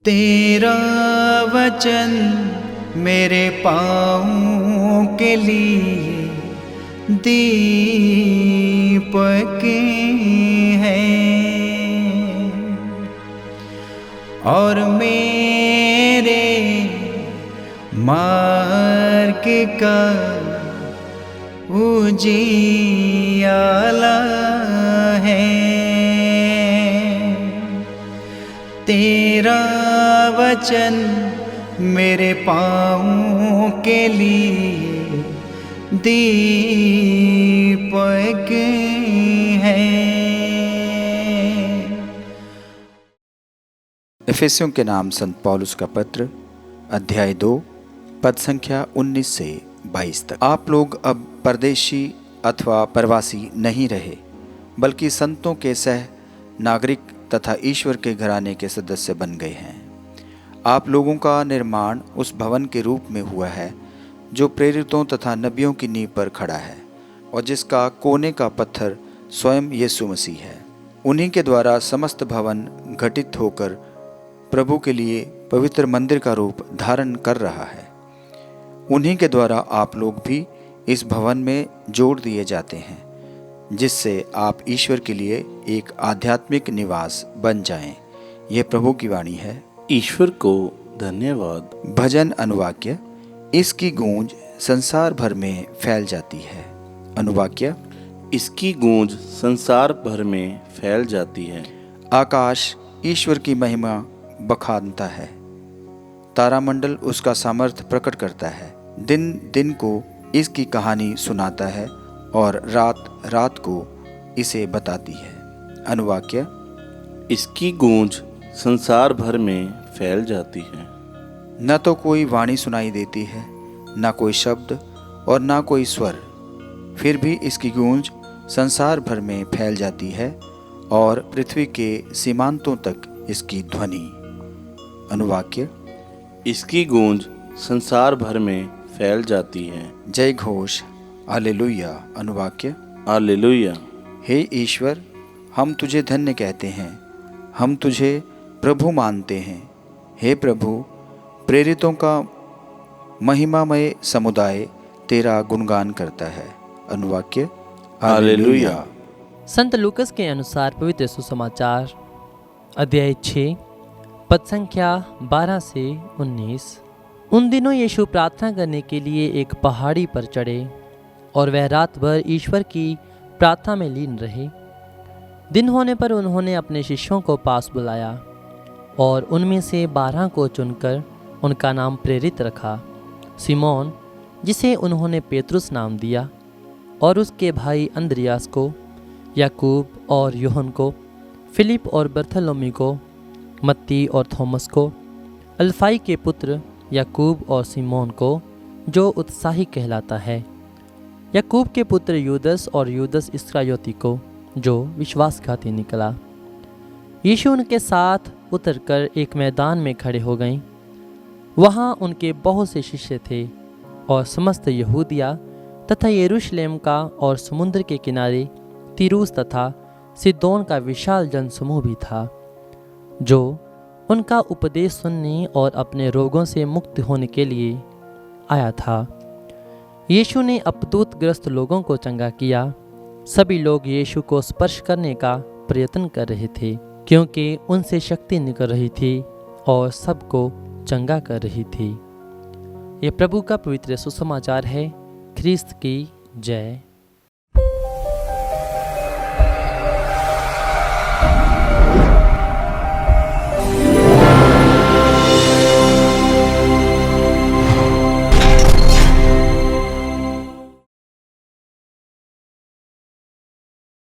तेरा वचन मेरे पाँवों के लिए दीपक है और मेरे मार्ग का उजियाला है। तेरा वचन मेरे पाँवों के लिए दीपक है। इफिसियों के नाम संत पौलुस का पत्र अध्याय 2 पद संख्या 19 से 22 तक। आप लोग अब परदेशी अथवा प्रवासी नहीं रहे, बल्कि संतों के सह नागरिक तथा ईश्वर के घराने के सदस्य बन गए हैं। आप लोगों का निर्माण उस भवन के रूप में हुआ है जो प्रेरितों तथा नबियों की नींव पर खड़ा है और जिसका कोने का पत्थर स्वयं यीशु मसीह है। उन्हीं के द्वारा समस्त भवन घटित होकर प्रभु के लिए पवित्र मंदिर का रूप धारण कर रहा है। उन्हीं के द्वारा आप लोग भी इस भवन में जोड़ दिए जाते हैं, जिससे आप ईश्वर के लिए एक आध्यात्मिक निवास बन जाएं। यह प्रभु की वाणी है। ईश्वर को धन्यवाद। भजन अनुवाक्य। इसकी गूंज संसार भर में फैल जाती है। अनुवाक्य। इसकी गूंज संसार भर में फैल जाती है। आकाश ईश्वर की महिमा बखानता है, तारामंडल उसका सामर्थ्य प्रकट करता है। दिन दिन को इसकी कहानी सुनाता है और रात रात को इसे बताती है। अनुवाक्य। इसकी गूंज संसार भर में फैल जाती है। न तो कोई वाणी सुनाई देती है, न कोई शब्द और न कोई स्वर, फिर भी इसकी गूंज संसार भर में फैल जाती है और पृथ्वी के सीमांतों तक इसकी ध्वनि। अनुवाक्य। इसकी गूंज संसार भर में फैल जाती है। जय घोष। हालेलुया। अनुवाक्य। हालेलुया। हे ईश्वर, हम तुझे धन्य कहते हैं, हम तुझे प्रभु मानते हैं। हे प्रभु, प्रेरितों का महिमामय समुदाय तेरा गुणगान करता है। अनुवाक्य। हालेलुया। संत लूकस के अनुसार पवित्र सुसमाचार अध्याय 6 पद संख्या 12 से 19। उन दिनों यीशु प्रार्थना करने के लिए एक पहाड़ी पर चढ़े और वह रात भर ईश्वर की प्रार्थना में लीन रहे। दिन होने पर उन्होंने अपने शिष्यों को पास बुलाया और उनमें से 12 को चुनकर उनका नाम प्रेरित रखा। सिमोन, जिसे उन्होंने पेतरुस नाम दिया, और उसके भाई अंद्रियास को, याकूब और यूहन्ना को, फिलिप और बर्थोलोमी को, मत्ती और थॉमस को, अल्फाई के पुत्र याकूब और सिमोन को, जो उत्साही कहलाता है, याकूब के पुत्र यूदस और यूदस इस्करियोती को, जो विश्वासघाती निकला। यीशु उनके साथ उतरकर एक मैदान में खड़े हो गए। वहाँ उनके बहुत से शिष्य थे और समस्त यहूदिया तथा यरूशलेम का और समुद्र के किनारे तीरूस तथा सिदोन का विशाल जनसमूह भी था, जो उनका उपदेश सुनने और अपने रोगों से मुक्त होने के लिए आया था। यीशु ने अपदूतग्रस्त लोगों को चंगा किया। सभी लोग यीशु को स्पर्श करने का प्रयत्न कर रहे थे, क्योंकि उनसे शक्ति निकल रही थी और सबको चंगा कर रही थी। ये प्रभु का पवित्र सुसमाचार है। ख्रीस्त की जय।